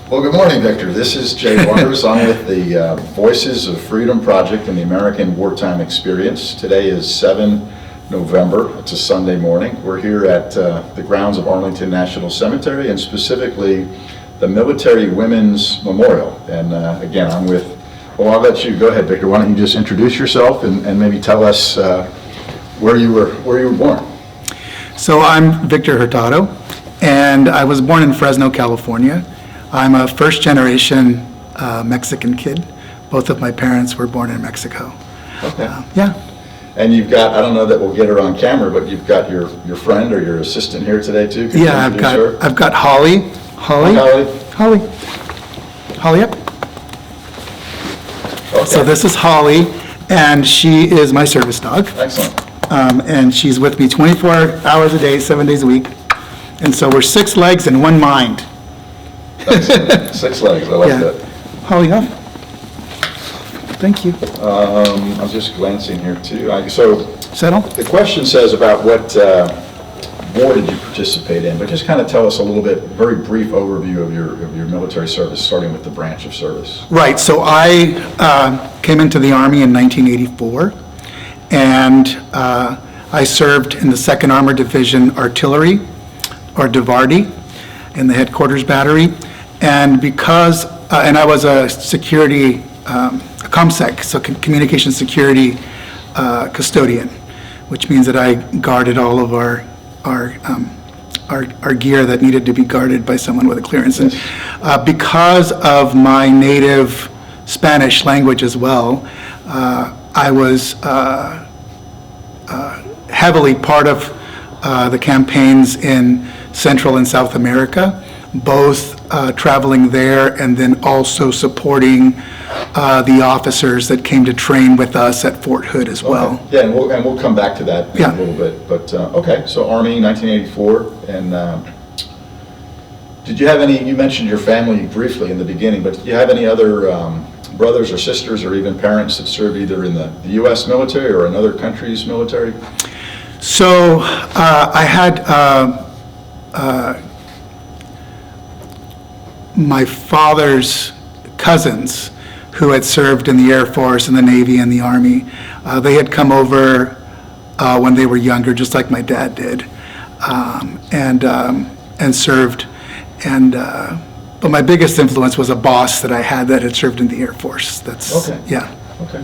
Well, good morning, Victor. This is Jay Waters. I'm with the Voices of Freedom Project and the American Wartime Experience. Today is 7 November. It's a Sunday morning. We're here at the grounds of Arlington National Cemetery, and specifically the Military Women's Memorial. And again, I'm with, well, I'll let you go ahead, Victor. Why don't you just introduce yourself and maybe tell us where you were born? So I'm Victor Hurtado, and I was born in Fresno, California. I'm a first-generation Mexican kid. Both of my parents were born in Mexico. Okay. Yeah. And you've got, I don't know that we'll get her on camera, but you've got your friend or your assistant here today too. Can you introduce her? I've got Holly. Hi, Holly. Holly up. Okay. So this is Holly, and she is my service dog. Excellent. And she's with me 24 hours a day, 7 days a week. And so we're 6 legs and 1 mind. Excellent. 6 legs, I like that. Holly up. Thank you. I'm just glancing here too. Settle. The question says about what war did you participate in, but just kind of tell us a little bit, very brief overview of your military service, starting with the branch of service. Right, so I came into the Army in 1984, and I served in the 2nd Armored Division Artillery, or DIVARDI, in the headquarters battery, and and I was a security, a ComSec, so communication security custodian, which means that I guarded all of our gear that needed to be guarded by someone with a clearance. And because of my native Spanish language as well, I was heavily part of the campaigns in Central and South America, both traveling there and then also supporting the officers that came to train with us at Fort Hood as well. Okay. Yeah, and we'll come back to that in a little bit. But okay, so Army, 1984, and did you have any? You mentioned your family briefly in the beginning, but did you have any other brothers or sisters or even parents that served either in the U.S. military or another country's military? So I had my father's cousins who had served in the Air Force and the Navy and the Army. They had come over when they were younger, just like my dad did, and served. But my biggest influence was a boss that I had that had served in the Air Force. That's okay. Yeah. Okay.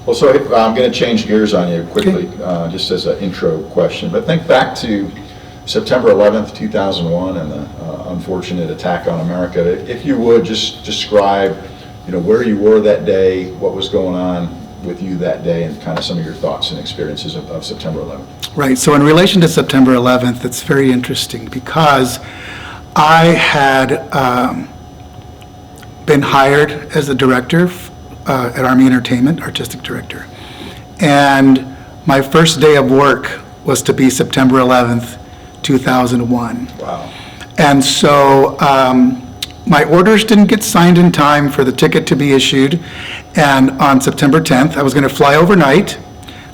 Well, so I'm going to change gears on you quickly, just as an intro question. But think back to September 11th, 2001, and the unfortunate attack on America. If you would just describe, where you were that day, what was going on with you that day, and kind of some of your thoughts and experiences of September 11th. Right. So in relation to September 11th, it's very interesting because I had been hired as a director at Army Entertainment, artistic director, and my first day of work was to be September 11th, 2001. Wow. And so my orders didn't get signed in time for the ticket to be issued, and on September 10th, I was going to fly overnight,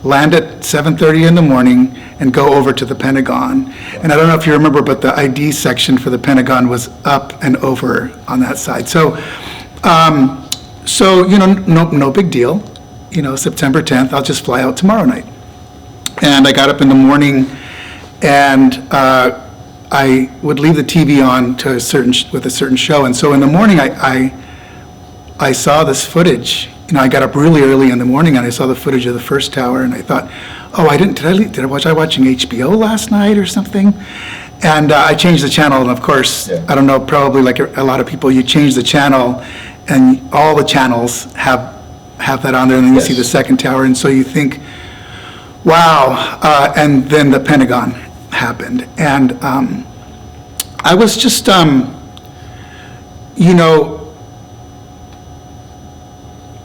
land at 7:30 in the morning, and go over to the Pentagon. And I don't know if you remember, but the ID section for the Pentagon was up and over on that side. So, no big deal. September 10th, I'll just fly out tomorrow night. And I got up in the morning, and I would leave the TV on to with a certain show. And so in the morning, I saw this footage. I got up really early in the morning, and I saw the footage of the first tower, and I thought, oh, did I was watching HBO last night or something? And I changed the channel, and of course, I don't know, probably like a lot of people, you change the channel, and all the channels have that on there, and then you see the second tower, and so you think, wow, and then the Pentagon happened. And I was just,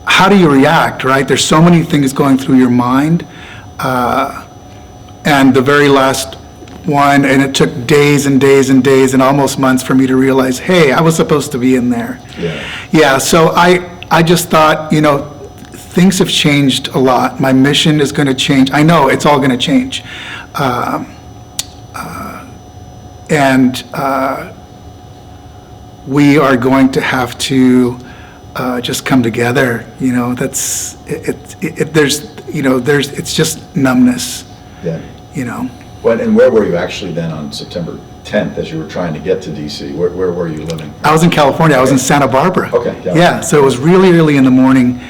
how do you react, right? There's so many things going through your mind. And the very last one, and it took days and days and days and almost months for me to realize, hey, I was supposed to be in there. Yeah, so I just thought, things have changed a lot. My mission is going to change. I know it's all going to change. we are going to have to just come together. You know, that's it's just numbness. Yeah. You know. And where were you actually then on September 10th as you were trying to get to DC? Where were you living? I was in California. I was in Santa Barbara. Okay. Yeah. So it was really early in the morning,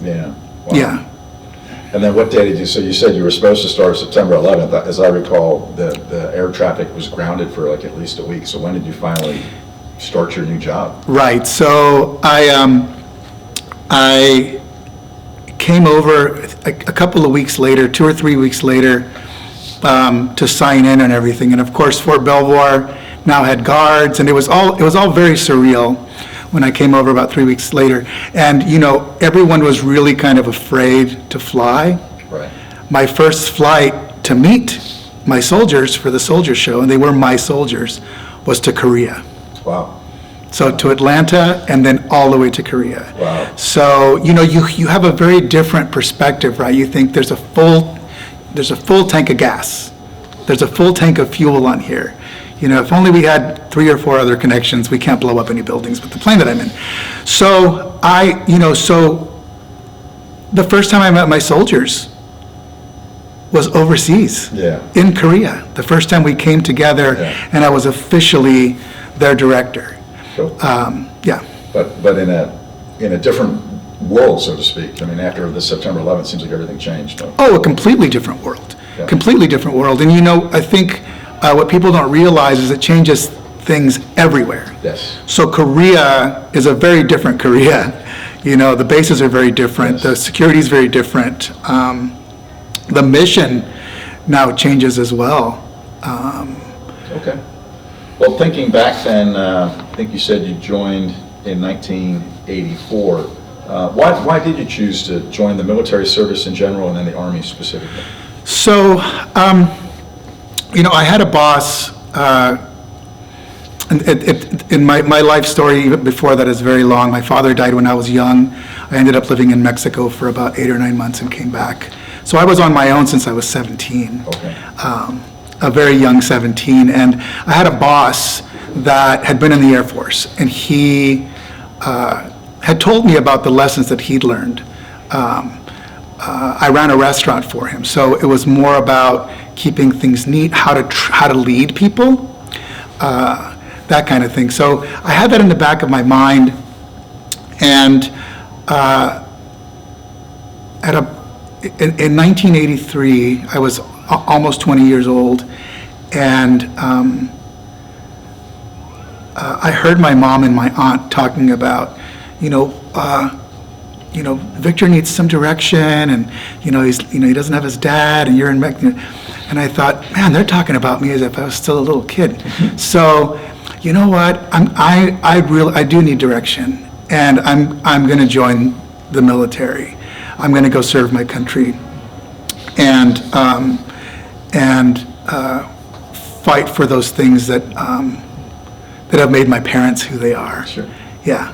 Yeah. Wow. Yeah. And then what day did you, so you said you were supposed to start September 11th. As I recall, the air traffic was grounded for like at least a week. So when did you finally start your new job? Right. So I came over a couple of weeks later, 2 or 3 weeks later, to sign in and everything. And of course, Fort Belvoir now had guards, and it was all very surreal when I came over about 3 weeks later. And, you know, everyone was really kind of afraid to fly. Right. My first flight to meet my soldiers for the soldier show, and they were my soldiers, was to Korea. Wow. So to Atlanta and then all the way to Korea. Wow. So, you know, you have a very different perspective, right? You think there's a full tank of gas. There's a full tank of fuel on here. You know, if only we had 3 or 4 other connections, we can't blow up any buildings with the plane that I'm in. So so the first time I met my soldiers was overseas. Yeah. In Korea. The first time we came together, Yeah. and I was officially their director. Cool. Yeah. But in a different world, so to speak. I mean, after the September 11th, it seems like everything changed. Oh, a completely different world. Yeah. Completely different world. And you know, I think what people don't realize is it changes things everywhere. Yes. So Korea is a very different Korea. You know, the bases are very different. Yes. The security is very different. The mission now changes as well. Okay. Well, thinking back then, I think you said you joined in 1984. Why did you choose to join the military service in general and then the Army specifically? So, you know, I had a boss, and my life story even before that is very long. My father died when I was young. I ended up living in Mexico for about 8 or 9 months and came back. So I was on my own since I was 17. Okay. A very young 17, and I had a boss that had been in the Air Force, and he had told me about the lessons that he'd learned. I ran a restaurant for him, so it was more about keeping things neat, how to lead people, that kind of thing. So I had that in the back of my mind, and in 1983, I was almost 20 years old, and I heard my mom and my aunt talking about, Victor needs some direction, and he doesn't have his dad, and you're in Mexico. And I thought, man, they're talking about me as if I was still a little kid. So, you know what? I do need direction, and I'm going to join the military. I'm going to go serve my country, and fight for those things that have made my parents who they are. Sure. Yeah.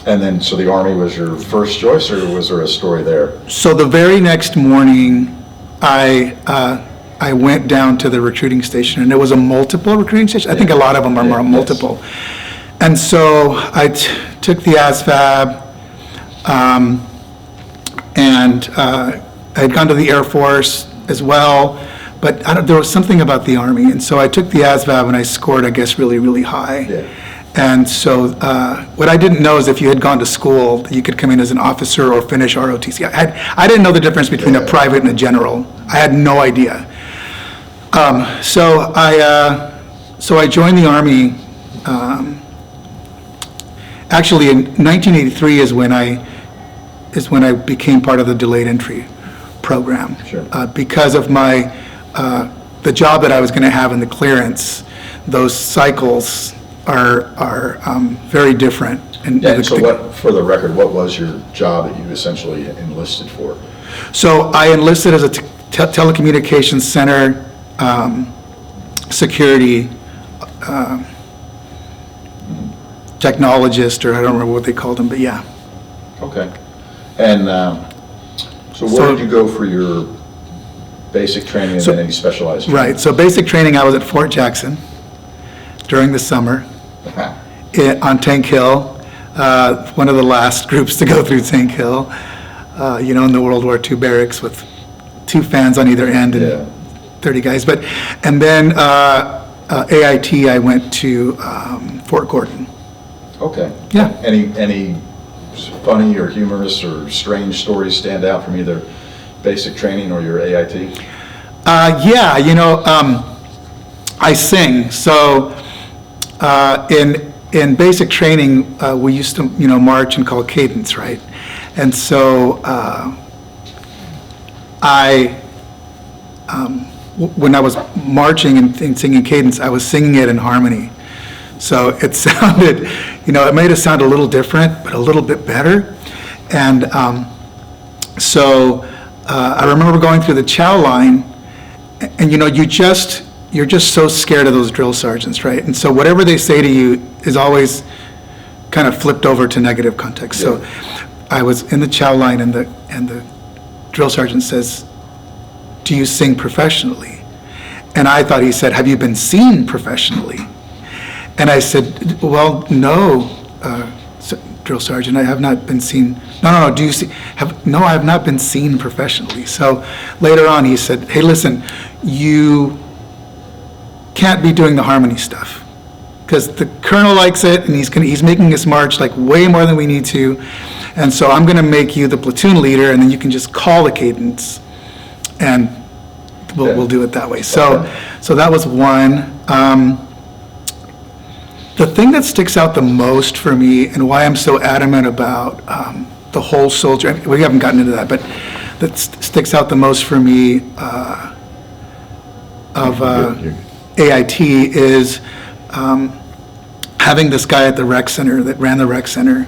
And then, so the Army was your first choice, or was there a story there? So the very next morning, I went down to the recruiting station, and it was a multiple recruiting station. I think a lot of them are more multiple. And so I took the ASVAB, and I had gone to the Air Force as well, but there was something about the Army, and so I took the ASVAB, and I scored, I guess, really, really high. Yeah. And so what I didn't know is if you had gone to school, that you could come in as an officer or finish ROTC. I didn't know the difference between a private and a general. I had no idea. So I joined the Army. Actually, in 1983 is when I became part of the delayed entry program. Sure. Because of my the job that I was going to have in the clearance, those cycles are very different. And So what, for the record, what was your job that you essentially enlisted for? So I enlisted as a telecommunications center security technologist, or I don't remember what they called them, but yeah. Okay. And so where did you go for your basic training and then any specialized training? Right, so basic training, I was at Fort Jackson. during the summer on Tank Hill, one of the last groups to go through Tank Hill, in the World War II barracks with 2 fans on either end and 30 guys. And then AIT, I went to Fort Gordon. Okay. Yeah. Any funny or humorous or strange stories stand out from either basic training or your AIT? I sing. So in basic training, we used to, march and call cadence, right? And so when I was marching and singing cadence, I was singing it in harmony. So it sounded, it made it sound a little different, but a little bit better. And I remember going through the chow line, and you're just so scared of those drill sergeants, right? And so whatever they say to you is always kind of flipped over to negative context. Yeah. So I was in the chow line, and the drill sergeant says, "Do you sing professionally?" And I thought he said, "Have you been seen professionally?" And I said, "Well, no, drill sergeant, I have not been seen." No, do you see? No, I have not been seen professionally. So later on, he said, "Hey, listen, you can't be doing the harmony stuff because the colonel likes it, and he's making us march like way more than we need to, and so I'm going to make you the platoon leader, and then you can just call the cadence, and we'll do it that way." So that was one. The thing that sticks out the most for me, and why I'm so adamant about the whole soldier, we haven't gotten into that, but that sticks out the most for me of AIT is having this guy at the rec center that ran the rec center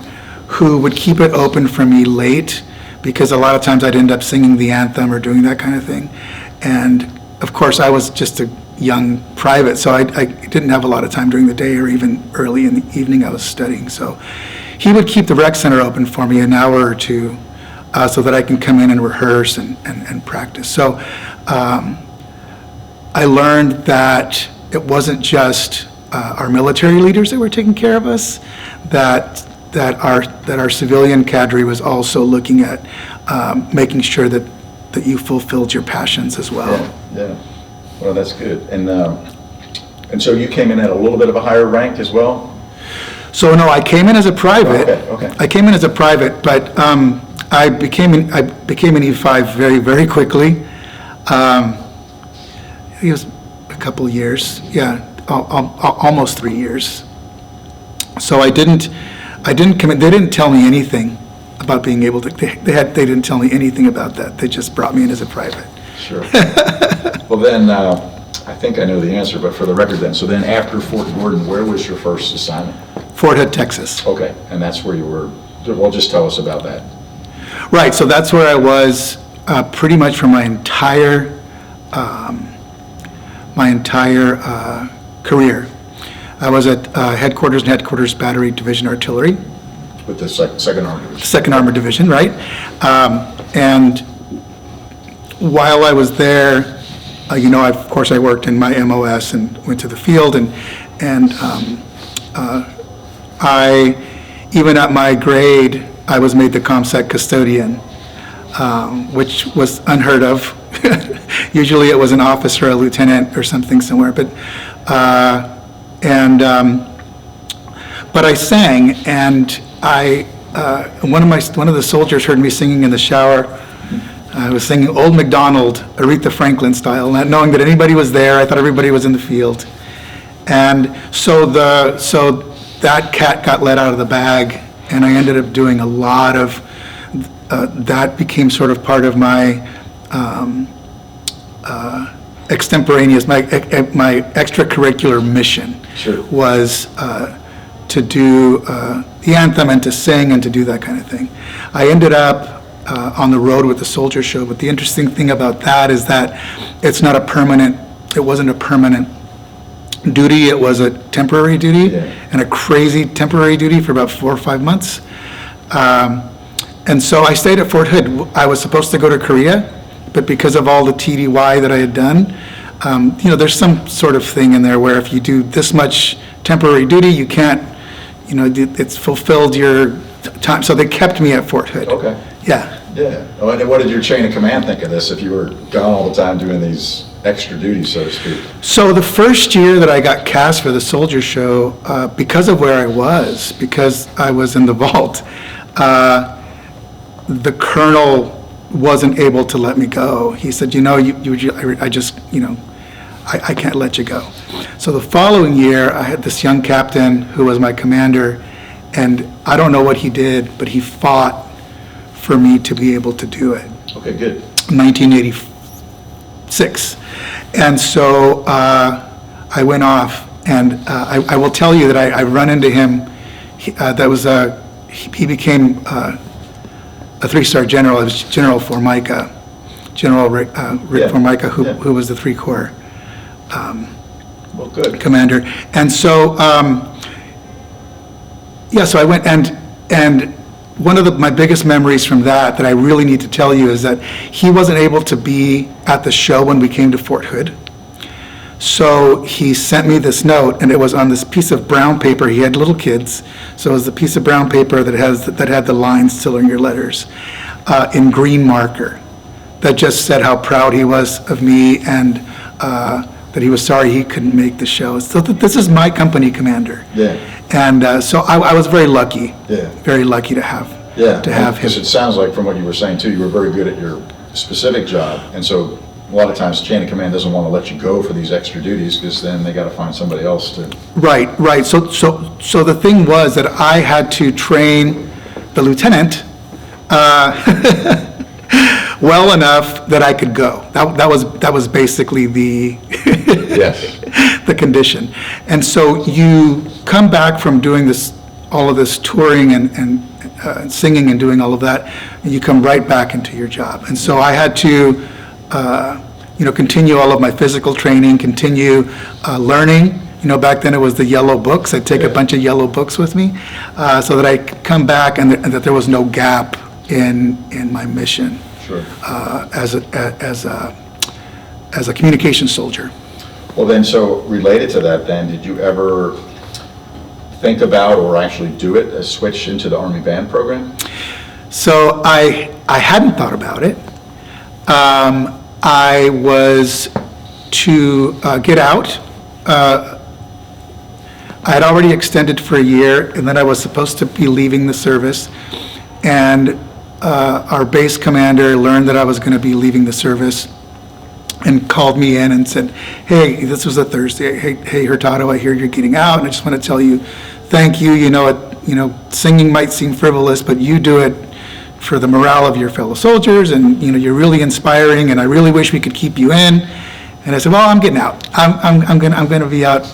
who would keep it open for me late, because a lot of times I'd end up singing the anthem or doing that kind of thing. And of course, I was just a young private, so I didn't have a lot of time during the day or even early in the evening I was studying. So he would keep the rec center open for me an hour or two so that I can come in and rehearse and practice. So I learned that it wasn't just our military leaders that were taking care of us, that our civilian cadre was also looking at making sure that you fulfilled your passions as well. Yeah. Well, that's good. And so you came in at a little bit of a higher rank as well? So no, I came in as a private. Okay. I came in as a private, but I became an E5 very, very quickly. It was a couple of years. Yeah, almost 3 years. So I didn't come in. They didn't tell me anything about being able to. They didn't tell me anything about that. They just brought me in as a private. Sure. Well, then, I think I know the answer, but for the record then, so then after Fort Gordon, where was your first assignment? Fort Hood, Texas. Okay, and that's where you were, well, just tell us about that. Right, so that's where I was pretty much for my entire career. I was at Headquarters Battery Division Artillery. With the Second Armored Division. Second Armored Division, right? And while I was there, of course, I worked in my MOS and went to the field, and I, even at my grade, I was made the ComSec custodian, which was unheard of. Usually, it was an officer, a lieutenant, or something somewhere. But I sang, and one of the soldiers heard me singing in the shower. I was singing Old MacDonald, Aretha Franklin style, not knowing that anybody was there. I thought everybody was in the field. And so that cat got let out of the bag, and I ended up doing a lot of, that became sort of part of my extemporaneous, my extracurricular mission. Sure. Was to do the anthem and to sing and to do that kind of thing. I ended up on the road with the soldier show, but the interesting thing about that is that it wasn't a permanent duty, it was a temporary duty, and a crazy temporary duty for about 4 or 5 months. And so I stayed at Fort Hood. I was supposed to go to Korea, but because of all the TDY that I had done, there's some sort of thing in there where if you do this much temporary duty, you can't, it's fulfilled your time, so they kept me at Fort Hood. Okay. Yeah. Yeah. Oh, and what did your chain of command think of this if you were gone all the time doing these extra duties, so to speak? So the first year that I got cast for the Soldier Show, because of where I was, because I was in the vault, the colonel wasn't able to let me go. He said, I can't let you go. So the following year, I had this young captain who was my commander, and I don't know what he did, but he fought for me to be able to do it. Okay, good. 1986. And so I went off, and I will tell you that I run into him. He became a 3-star general. It was General Formica, General Rick Formica, who was the 3 Corps Well, good. commander. And so, so I went, and one of my biggest memories from that I really need to tell you is that he wasn't able to be at the show when we came to Fort Hood. So he sent me this note, and it was on this piece of brown paper. He had little kids, so it was a piece of brown paper that had the lines still in your letters, in green marker, that just said how proud he was of me, and that he was sorry he couldn't make the show. So this is my company commander. Yeah. And so I was very lucky. Yeah. Very lucky to have Yeah. him. Because it sounds like from what you were saying too, you were very good at your specific job, and so a lot of times chain of command doesn't want to let you go for these extra duties because then they got to find somebody else to. Right. So the thing was that I had to train the lieutenant well enough that I could go. That was basically the Yes. the condition. And so you come back from doing all of this touring and singing and doing all of that, and you come right back into your job. And so I had to continue all of my physical training, continue learning. Back then it was the yellow books. I'd take a bunch of yellow books with me, so that I could come back and that there was no gap in my mission. Sure. As a communications soldier. Well, then, so related to that, then, did you ever think about or actually do it, a switch into the Army Band program? So I hadn't thought about it. I was to get out. I had already extended for a year, and then I was supposed to be leaving the service. And our base commander learned that I was going to be leaving the service and called me in and said, hey, this was a Thursday. Hey, Hurtado, I hear you're getting out, and I just want to tell you, thank you. Singing might seem frivolous, but you do it for the morale of your fellow soldiers, and you're really inspiring, and I really wish we could keep you in. And I said, well, I'm getting out. I'm going to be out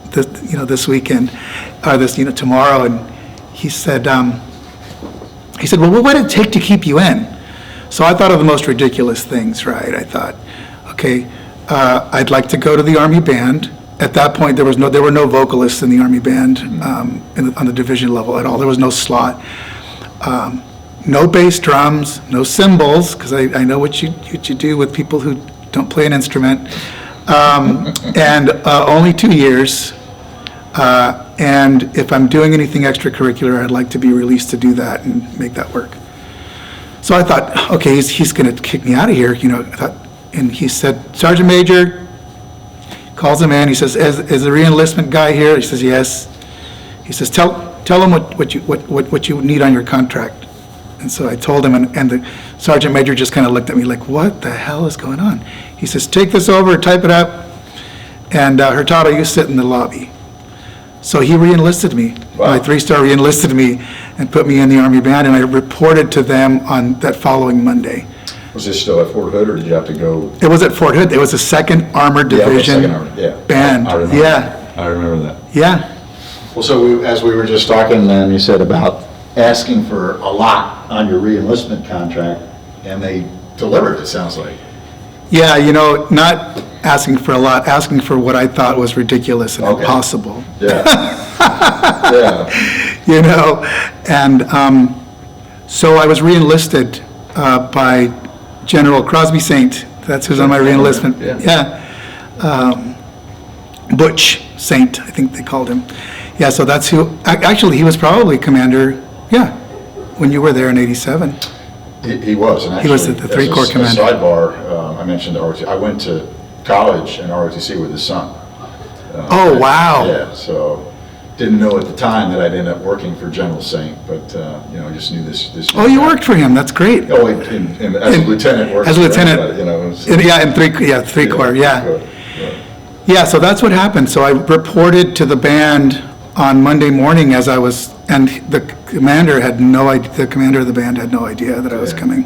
this weekend, or tomorrow. And he said, well, what would it take to keep you in? So I thought of the most ridiculous things, right? I thought, okay, I'd like to go to the Army Band. At that point, there were no vocalists in the Army Band on the division level at all. There was no slot. No bass drums, no cymbals, because I know what you do with people who don't play an instrument. And only 2 years. And if I'm doing anything extracurricular, I'd like to be released to do that and make that work. So I thought, okay, he's going to kick me out of here, and he said, Sergeant Major, calls him in. He says, is the re-enlistment guy here? He says, yes. He says, tell him what you need on your contract. And so I told him, and the Sergeant Major just kind of looked at me like, what the hell is going on? He says, take this over, type it up, and Hurtado, you sit in the lobby. So he re-enlisted me. Wow. My 3-star re-enlisted me and put me in the Army Band, and I reported to them on that following Monday. Was this still at Fort Hood, or did you have to go? It was at Fort Hood. It was the 2nd Armored Division Band. I remember. Yeah. I remember that. Yeah. Well, so as we were just talking, you said about asking for a lot on your re-enlistment contract, and they delivered, it sounds like. Yeah, not asking for a lot, asking for what I thought was ridiculous and impossible. Yeah. Yeah. And so I was re-enlisted by General Crosby Saint. That's who's on my re-enlistment. Yeah. Butch. Saint, I think they called him. Yeah, so that's who, actually, he was probably commander, yeah, when you were there in 87. He was, and actually, He was the Three Corps commander. A sidebar, I mentioned the ROTC. I went to college in ROTC with his son. Oh, wow. Yeah, so didn't know at the time that I'd end up working for General Saint, but I just knew this. Oh, you worked for him, that's great. Oh, as a lieutenant. Worked as a for lieutenant. everybody, it was- In Three Corps, yeah. Right. Yeah, so that's what happened. So I reported to the band on Monday morning as I was, and the commander had no idea, the commander of the band had no idea that I was Yeah. coming.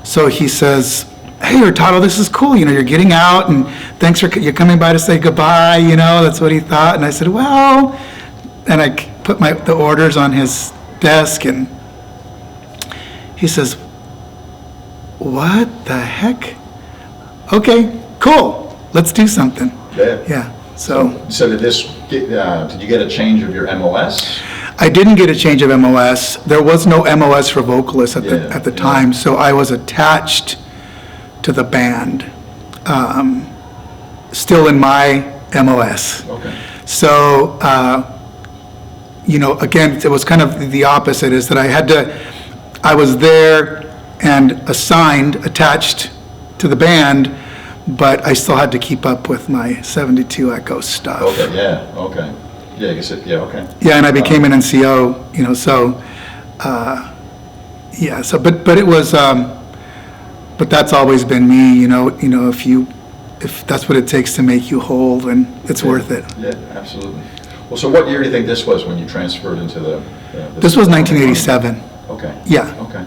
So he says, "Hey, Hurtado, this is cool, you're getting out, and thanks for, you're coming by to say goodbye, that's what he thought." And I said, "Well," and I put the orders on his desk, and he says, "What the heck? Okay, cool, let's do something." Yeah, so So did you get a change of your MOS? I didn't get a change of MOS. There was no MOS for vocalists at Yeah, the yeah. time, so I was attached to the band, still in my MOS. Okay. So, again, it was kind of the opposite, is that I was there and assigned, attached to the band, but I still had to keep up with my 72 Echo stuff. Okay, yeah, okay. Yeah, I guess okay. Yeah, and I became an NCO, so, yeah, so, but it was, but that's always been me, if that's what it takes to make you whole, then it's worth it. Yeah, absolutely. Well, so what year do you think this was when you transferred into the This was 1987, Okay. yeah. Okay.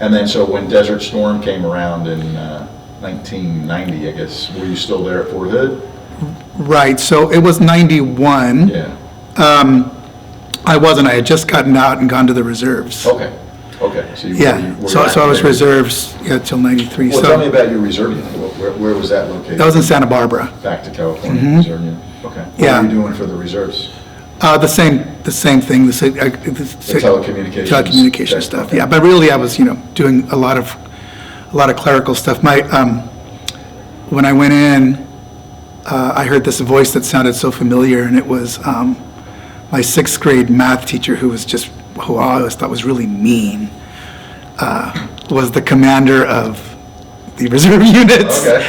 And then, so when Desert Storm came around in 1990, I guess, were you still there at Fort Hood? Right, so it was 91. Yeah. I wasn't, I had just gotten out and gone to the reserves. Okay. Okay. So you Yeah, were so I was activated. reserves, till 93. Well, So tell me about your reserve unit. Where was that located? that was in Santa Barbara. Back to California, reserve unit. Okay. What Yeah. were you doing for the reserves? The same thing, The telecommunications? telecommunication Okay, stuff, okay. yeah, but really I was, doing a lot of clerical stuff. When I went in, I heard this voice that sounded so familiar, and it was, my sixth grade math teacher, who I always thought was really mean, was the commander of the reserve units, Okay.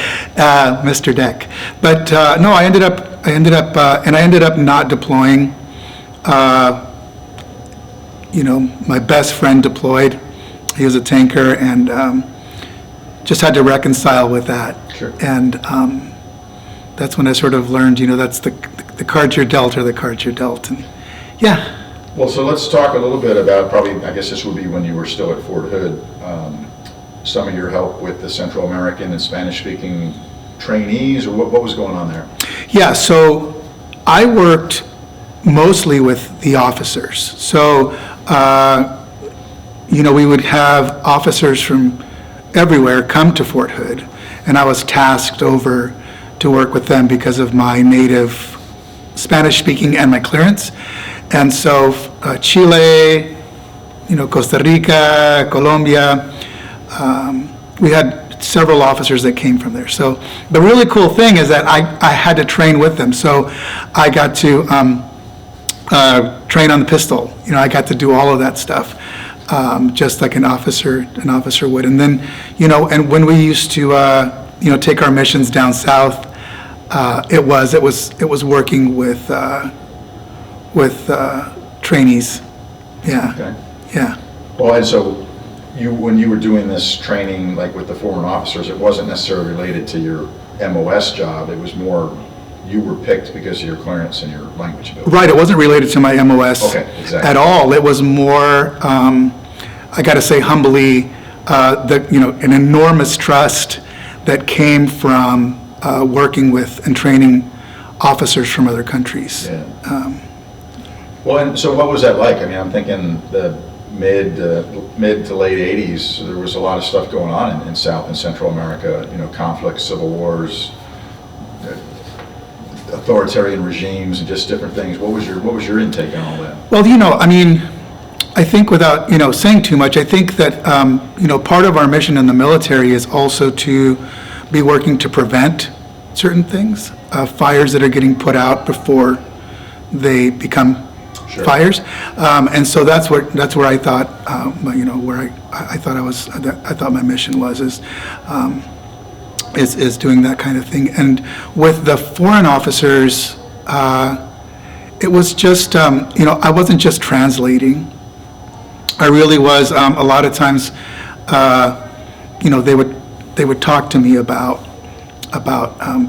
Mr. Deck. But, no, I ended up not deploying. My best friend deployed. He was a tanker, and just had to reconcile with that. Sure. And that's when I sort of learned, that's the cards you're dealt are the cards you're dealt. And yeah, Well, so let's talk a little bit about, probably, I guess this would be when you were still at Fort Hood, some of your help with the Central American and Spanish-speaking trainees, or what was going on there? yeah. So I worked mostly with the officers. So, we would have officers from everywhere come to Fort Hood, and I was tasked over to work with them because of my native Spanish-speaking and my clearance. And so Chile, Costa Rica, Colombia, we had several officers that came from there. So the really cool thing is that I had to train with them. So I got to train on the pistol. I got to do all of that stuff, just like an officer would. And then, and when we used to, take our missions down south, it was working with trainees. Yeah. Okay. Yeah. Well, and so when you were doing this training, like with the foreign officers, it wasn't necessarily related to your MOS job. It was more, you were picked because of your clearance and your language ability. Right, it wasn't related to my MOS Okay, exactly. at all. It was more, I got to say humbly, an enormous trust that came from working with and training officers from other countries. Yeah. Well, and so what was that like? I mean, I'm thinking the mid to late 80s, there was a lot of stuff going on in South and Central America, conflicts, civil wars, authoritarian regimes, and just different things. What was your intake on all that? Well, I think without, saying too much, I think that, part of our mission in the military is also to be working to prevent certain things. fires that are getting put out before they become fires. And so that's where I thought, where I thought my mission was, is doing that kind of thing. And with the foreign officers, it was just, I wasn't just translating. I really was, a lot of times, they would talk to me about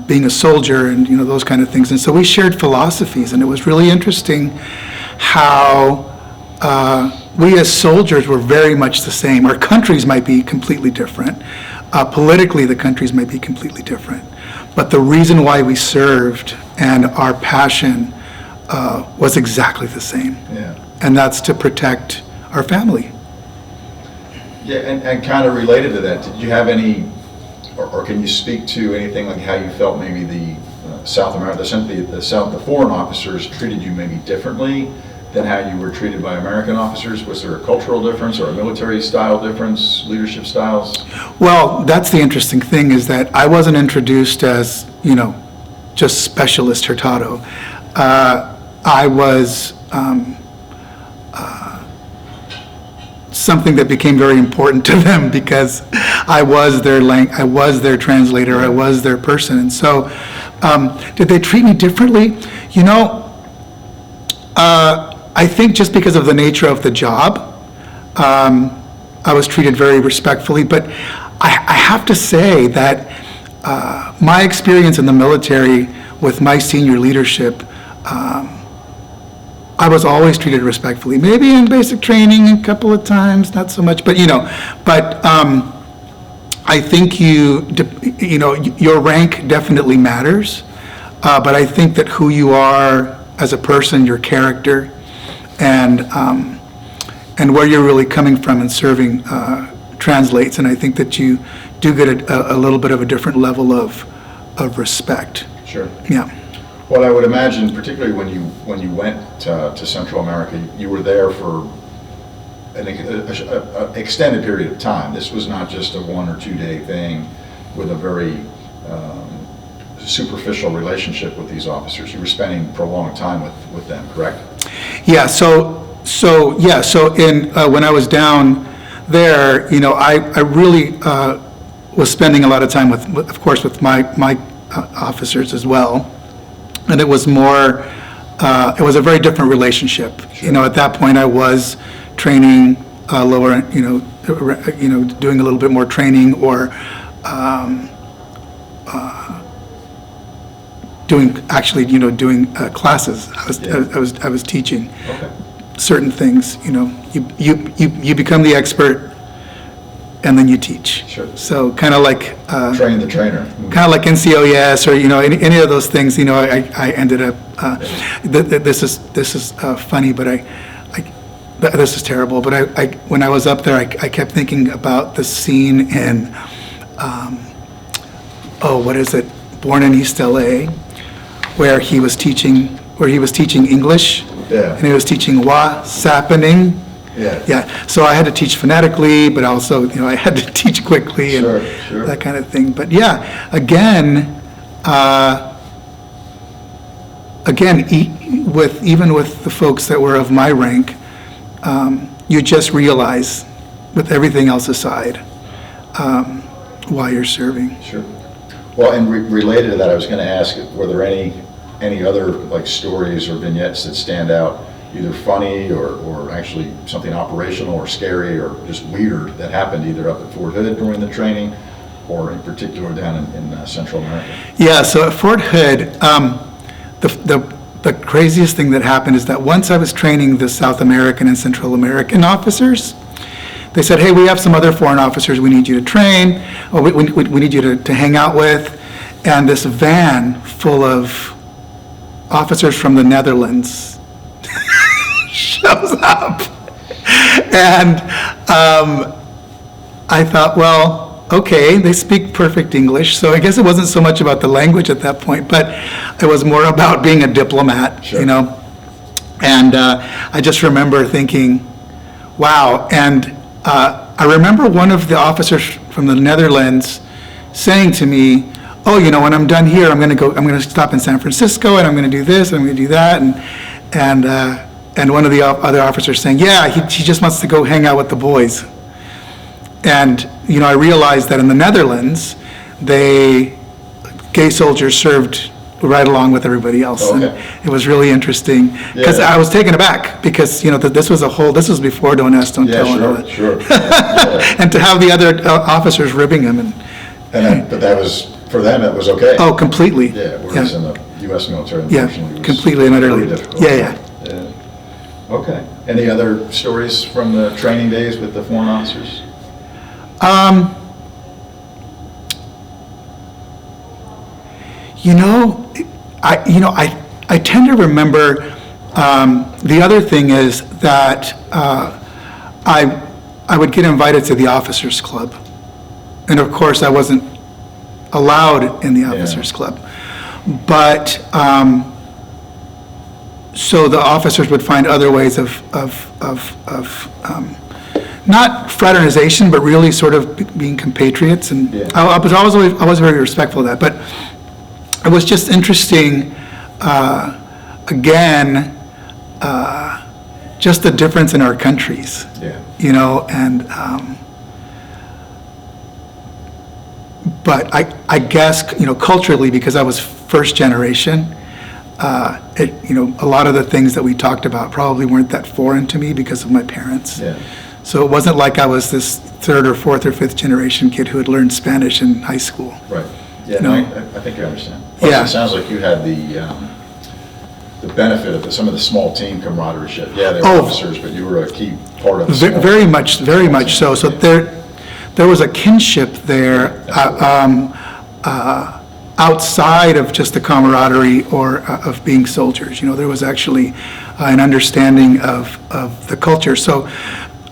being a soldier and, those kind of things. And so we shared philosophies, and it was really interesting how we as soldiers were very much the same. Our countries might be completely different. Politically, the countries might be completely different. But the reason why we served and our passion was exactly the same. Yeah. And that's to protect our family. Yeah, and kind of related to that, did you have any, or can you speak to anything like how you felt maybe the South America, the foreign officers treated you maybe differently than how you were treated by American officers? Was there a cultural difference or a military style difference, leadership styles? Well, that's the interesting thing, is that I wasn't introduced as, just specialist Hurtado. I was something that became very important to them because I was their translator, I was their person. And so, did they treat me differently? I think just because of the nature of the job, I was treated very respectfully. But I have to say that my experience in the military with my senior leadership, I was always treated respectfully. Maybe in basic training a couple of times, not so much, but I think your rank definitely matters. But I think that who you are as a person, your character, and where you're really coming from and serving translates. And I think that you do get a little bit of a different level of respect. Sure. Yeah. Well, I would imagine, particularly when you went to Central America, you were there for an extended period of time. This was not just a 1 or 2 day thing with a very superficial relationship with these officers. You were spending prolonged time with them, correct? Yeah. So when I was down there, I really was spending a lot of time of course, with my officers as well. And it was more, it was a very different relationship. Sure. At that point I was training lower, doing a little bit more training or doing classes. I was teaching certain things. You become the expert, and then you teach. Sure. So kind of like train the trainer. Kind of like NCOES or any of those things. I ended up. This is funny, but this is terrible. But I when I was up there, I kept thinking about the scene in what is it? Born in East LA, where he was teaching English. Yeah. And he was teaching what's happening. Yeah. Yeah. So I had to teach phonetically, but also, I had to teach quickly and that kind of thing. But yeah, again, even with the folks that were of my rank, you just realize, with everything else aside, why you're serving. Sure. Well, and related to that, I was going to ask, were there any other stories or vignettes that stand out, either funny or actually something operational or scary or just weird that happened either up at Fort Hood during the training or in particular down in Central America? Yeah, so at Fort Hood, the craziest thing that happened is that once I was training the South American and Central American officers, they said, hey, we have some other foreign officers we need you to train, or we need you to hang out with. And this van full of officers from the Netherlands shows up. And I thought, well, okay, they speak perfect English, so I guess it wasn't so much about the language at that point, but it was more about being a diplomat, Sure. And I just remember thinking, wow. And I remember one of the officers from the Netherlands saying to me, oh, when I'm done here, I'm going to stop in San Francisco, and I'm going to do this, and I'm going to do that, and one of the other officers saying, yeah, he just wants to go hang out with the boys. And, I realized that in the Netherlands, gay soldiers served right along with everybody else. Okay. And it was really interesting, because Yeah. I was taken aback, because, this was before Don't Ask, Don't Yeah, Tell. And all that. sure. Yeah. And to have the other officers ribbing him, But that was, for them, it was okay. oh, completely. Yeah, whereas in the U.S. military, Yeah, unfortunately, it was completely and utterly. very difficult. Yeah. Okay. Any other stories from the training days with the foreign officers? I tend to remember, the other thing is that I would get invited to the officers' club. And of course, I wasn't allowed in the officers' club. But, so the officers would find other ways of not fraternization, but really sort of being compatriots. And Yeah. I was very respectful of that. But it was just interesting, again, just the difference in our countries. Yeah. And, but I guess, culturally, because I was first generation, a lot of the things that we talked about probably weren't that foreign to me because of my parents. Yeah. So it wasn't like I was this third or fourth or fifth generation kid who had learned Spanish in high school. Right. Yeah, No. I think I understand. Plus, Yeah. it sounds like you had the benefit of some of the small team camaraderie. Yeah, they were Oh. officers, but you were a key part of the small Very team. much so. So there was a kinship there, outside of just the camaraderie or of being soldiers. There was actually an understanding of the culture. So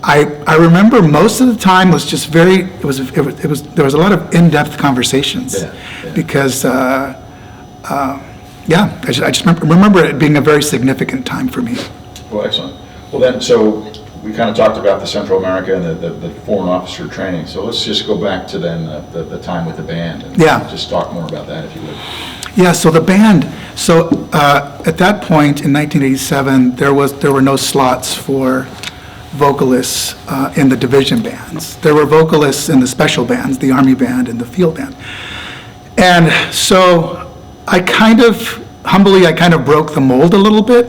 I remember most of the time was just there was a lot of in-depth conversations. Yeah. Because I just remember it being a very significant time for me. Well, excellent. Well, then, so we kind of talked about the Central America and the foreign officer training. So let's just go back to then the time with the band. And Yeah. just talk more about that, if you would. Yeah, so the band, at that point in 1987, there were no slots for vocalists in the division bands. There were vocalists in the special bands, the Army band and the field band. And so I kind of broke the mold a little bit.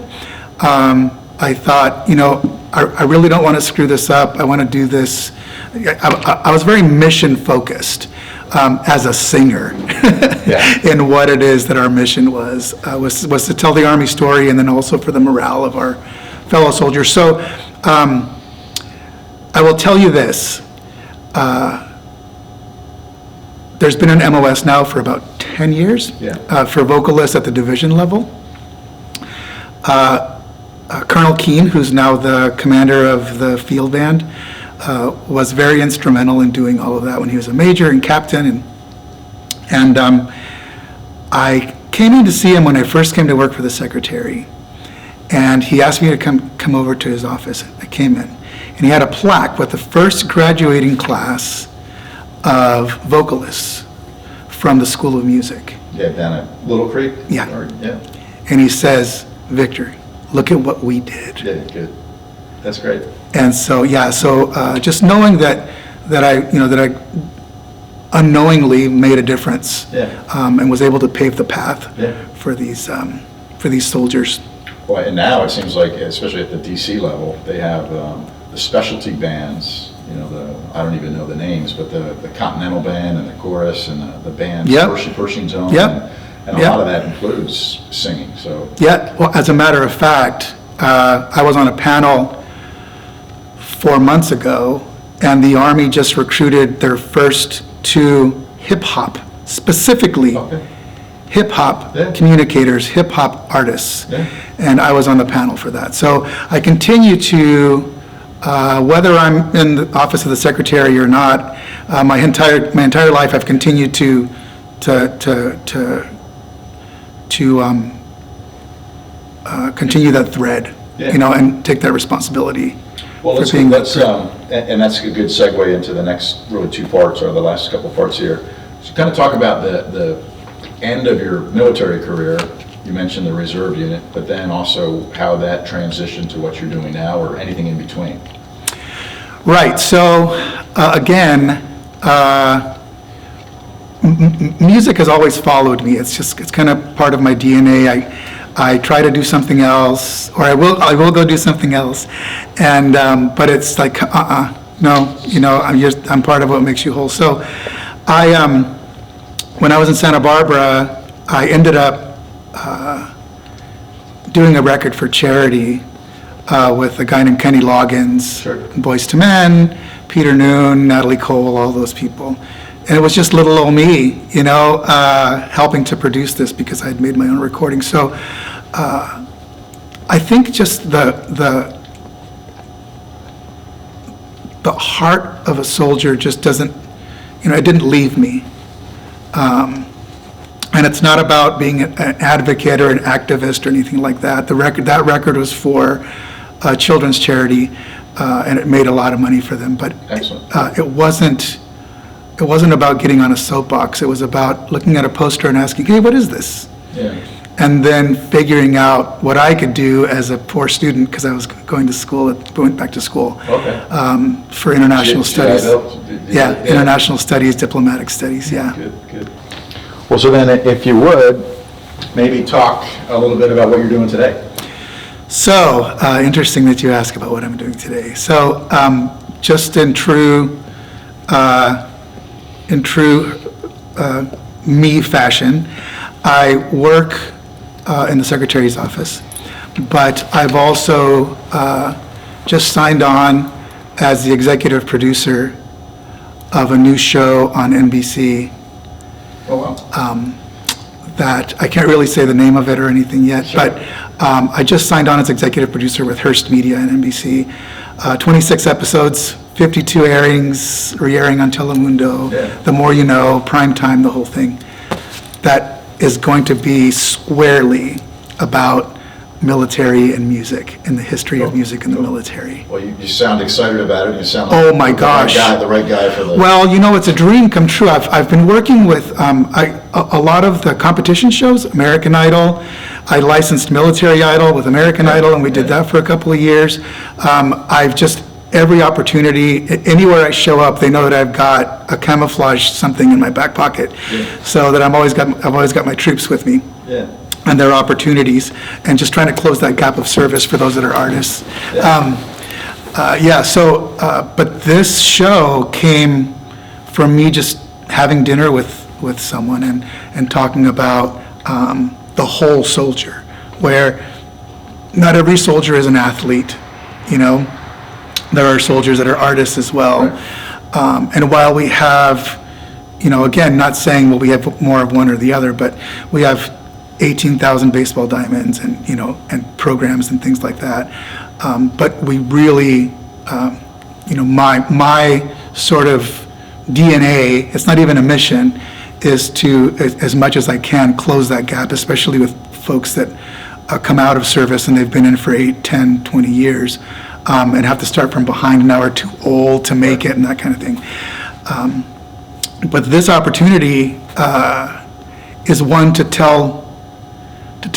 I thought, I really don't want to screw this up. I want to do this. I was very mission focused as a singer in what it is that our mission was to tell the Army story, and then also for the morale of our fellow soldiers. So I will tell you this. There's been an MOS now for about 10 years for vocalists at the division level. Colonel Keene, who's now the commander of the field band, was very instrumental in doing all of that when he was a major and captain. And I came in to see him when I first came to work for the secretary. And he asked me to come over to his office. I came in. And he had a plaque with the first graduating class of vocalists from the School of Music. Yeah, down at Little Creek? Yeah. Yeah. And he says, Victor, look at what we did. Yeah, good. That's great. And so, just knowing that I unknowingly made a difference, and was able to pave the path for these soldiers. Well, and now it seems like, especially at the DC level, they have the specialty bands. I don't even know the names, but the Continental Band and the chorus and the band Pershing Zone. And a lot of that includes singing. So well, as a matter of fact, I was on a panel 4 months ago, and the Army just recruited their first 2 hip-hop, specifically hip-hop communicators, hip-hop artists. And I was on the panel for that. So I continue to, whether I'm in the office of the secretary or not, my entire life I've continued to continue that thread, and take that resposability. Well, let's and that's a good segue into the next really 2 parts, or the last couple parts here. So kind of talk about the end of your military career, you mentioned the reserve unit, but then also how that transitioned to what you're doing now, or anything in between. Right. So again, music has always followed me. It's kind of part of my DNA. I try to do something else, or I will go do something else, and but it's like no, I'm part of what makes you whole. So when I was in Santa Barbara, I ended up doing a record for charity with a guy named Kenny Loggins, Sure. Boyz II Men, Peter Noon, Natalie Cole, all those people. And it was just little old me, helping to produce this because I had made my own recording. So I think just the heart of a soldier just doesn't, it didn't leave me. And it's not about being an advocate or an activist or anything like that. That record was for a children's charity, and it made a lot of money for them. But Excellent. it wasn't about getting on a soapbox. It was about looking at a poster and asking, hey, what is this? Yeah. And then figuring out what I could do as a poor student, because I was going back to school. Okay. For international studies. Yeah. International studies, diplomatic studies, yeah. Good. Well, so then if you would, maybe talk a little bit about what you're doing today. So, interesting that you ask about what I'm doing today. So, just in true me fashion, I work in the secretary's office, but I've also just signed on as the executive producer of a new show on NBC Oh, wow. that I can't really say the name of it or anything yet, Sure. but I just signed on as executive producer with Hearst Media and NBC. 26 episodes, 52 airings, re-airing on Telemundo, Yeah. The More You Know, Prime Time, the whole thing. That is going to be squarely about military and music and the history of music in the military. Well, you sound excited about it. You sound Oh, like my gosh. the right guy for the... Well, it's a dream come true. I've been working with a lot of the competition shows, American Idol. I licensed Military Idol with American Idol, and we did that for a couple of years. I've just, every opportunity, anywhere I show up, they know that I've got a camouflage something in my back pocket, so that I've always got my troops with me. Yeah. And their opportunities, and just trying to close that gap of service for those that are artists. But this show came from me just having dinner with someone and talking about the whole soldier, where not every soldier is an athlete, There are soldiers that are artists as well. Right. And while we have, again, not saying, well, we have more of one or the other, but we have 18,000 baseball diamonds and, and programs and things like that. But we really, my sort of DNA, it's not even a mission, is to, as much as I can, close that gap, especially with folks that come out of service and they've been in for 8, 10, 20 years, and have to start from behind and now are too old to make it and that kind of thing. But this opportunity is one to tell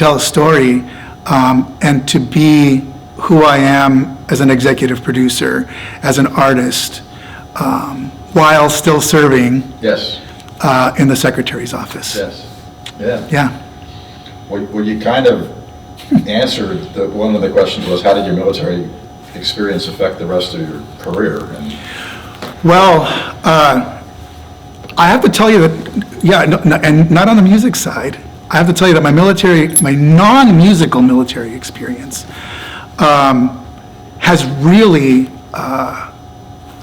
a story, and to be who I am as an executive producer, as an artist, while still serving Yes. in the secretary's office. Yes. Yeah. Yeah. Well, you kind of answered one of the questions was, how did your military experience affect the rest of your career? And Well, I have to tell you that, and not on the music side, I have to tell you that my non-musical military experience has really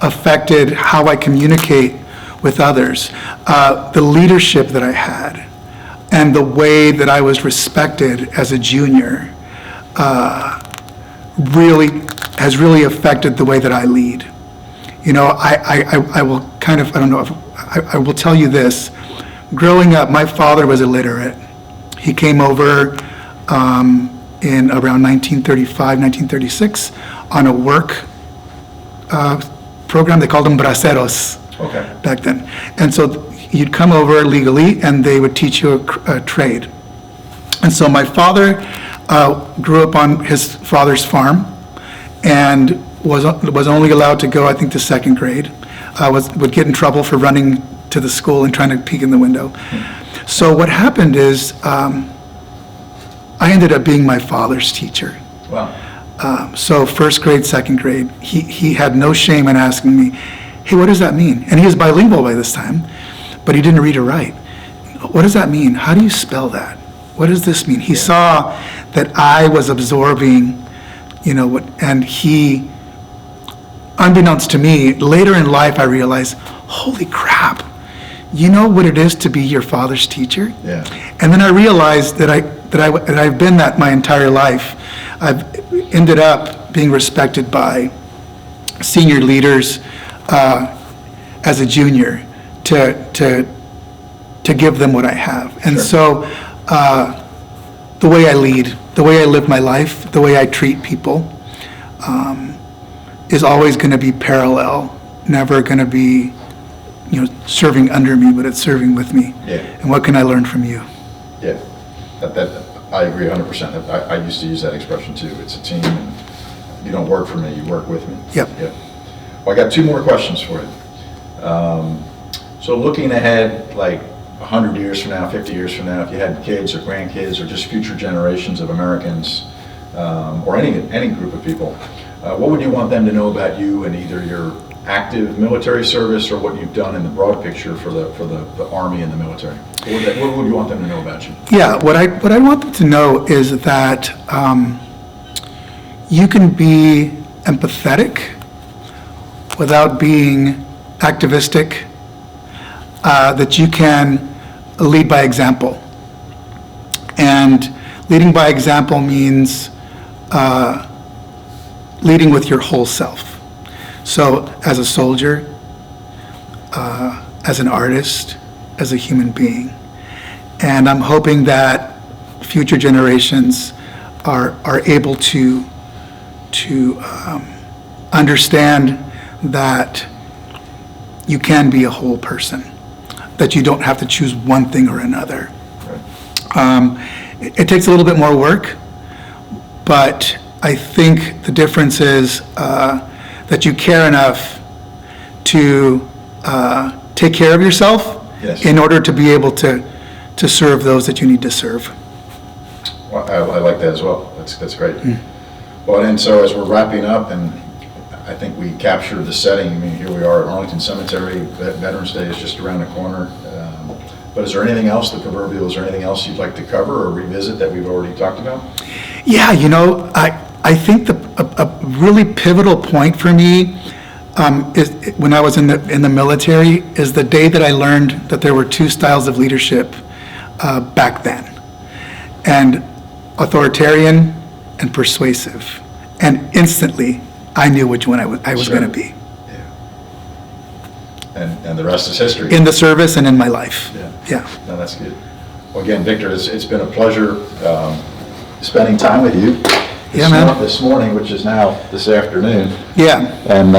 affected how I communicate with others. The leadership that I had and the way that I was respected as a junior has really affected the way that I lead. I will kind of, I don't know, I will tell you this. Growing up, my father was illiterate. He came over in around 1935, 1936 on a work program. They called them braceros Okay. back then. And so you'd come over legally, and they would teach you a trade. And so my father grew up on his father's farm and was only allowed to go, I think, to second grade. Would get in trouble for running to the school and trying to peek in the window. So what happened is I ended up being my father's teacher. Wow. So first grade, second grade, he had no shame in asking me, hey, what does that mean? And he was bilingual by this time, but he didn't read or write. What does that mean? How do you spell that? What does this mean? He saw that I was absorbing, and he, unbeknownst to me, later in life I realized, holy crap, you know what it is to be your father's teacher? Yeah. And then I realized that I've been that my entire life. I've ended up being respected by senior leaders as a junior to give them what I have. And Sure. so the way I lead, the way I live my life, the way I treat people is always going to be parallel, never going to be serving under me, but it's serving with me. Yeah. And what can I learn from you? Yeah, that I agree 100%. I used to use that expression too. It's a team, and you don't work for me, you work with me. Yep. Yeah. Well, I got two more questions for you. So looking ahead, like 100 years from now, 50 years from now, if you had kids or grandkids or just future generations of Americans, or any group of people, what would you want them to know about you and either your active military service or what you've done in the broad picture for the Army and the military? What would you want them to know about you? Yeah, what I want them to know is that you can be empathetic without being activistic, that you can lead by example. And leading by example means leading with your whole self. So as a soldier, as an artist, as a human being. And I'm hoping that future generations are able to understand that you can be a whole person, that you don't have to choose one thing or another. It takes a little bit more work, but I think the difference is that you care enough to take care of yourself. Yes. In order to be able to serve those that you need to serve. Well, I like that as well. That's great. Well, and so as we're wrapping up, and I think we captured the setting. I mean, here we are at Arlington Cemetery. Veterans Day is just around the corner. But is there anything else, the proverbial, is there anything else you'd like to cover or revisit that we've already talked about? Yeah, I think a really pivotal point for me is when I was in the military is the day that I learned that there were two styles of leadership back then, and authoritarian and persuasive, and instantly I knew which one I was Sure. going to be. Yeah. And the rest is history. In the service and in my life. Yeah. No, that's good. Well, again, Victor, it's been a pleasure spending time with you. Yeah, man. This morning, which is now this afternoon. Yeah. And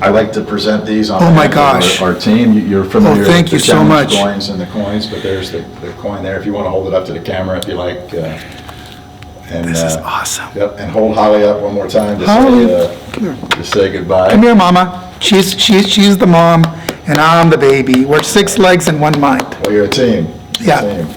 I like to present these on Oh my behalf of gosh. our team. You're familiar thank with you the so challenge much. coins and the coins, but there's the coin there. If you want to hold it up to the camera, if you like. And, This is awesome. Yep, and hold Holly up one more time to Holly, to say goodbye. Come here, Mama. She's the mom, and I'm the baby. We're 6 legs and 1 mind. Well, you're a team. Yeah. Team.